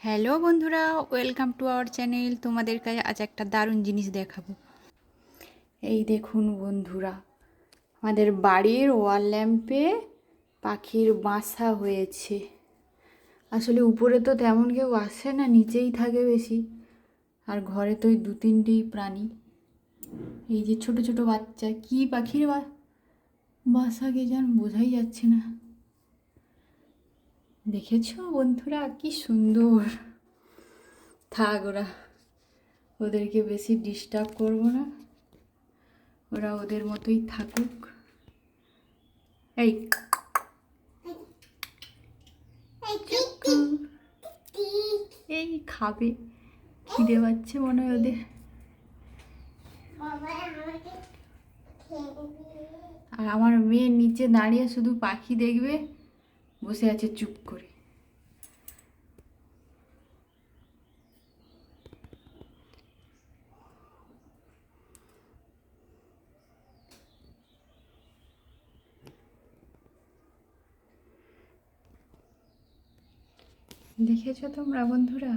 Hello বন্ধুরা, welcome to our channel. তোমাদের কাছে আজ একটা দারুণ জিনিস দেখাবো। এই দেখুন বন্ধুরা, আমাদের বাড়ির ওয়াল ল্যাম্পে পাখির বাসা হয়েছে। আসলে উপরে তো তেমন কেউ আসে না, নিচেই থাকে বেশি। আর ঘরে তো ওই দু তিনটেই প্রাণী। এই যে ছোট ছোট বাচ্চা, কি পাখির বাসা কে যেন বোঝাই যাচ্ছে না। দেখেছো বন্ধুরা, কি সুন্দর। থাক, ওদেরকে বেশি ডিস্টার্ব করবো না, ওরা ওদের মতোই থাকুক। এই এই খাবে, খিদে পাচ্ছে মনে হয় ওদের। আর আমার মেয়ে নিচে দাঁড়িয়ে শুধু পাখি দেখবে, বসে আছে চুপ করে। দেখেছো তোমরা বন্ধুরা?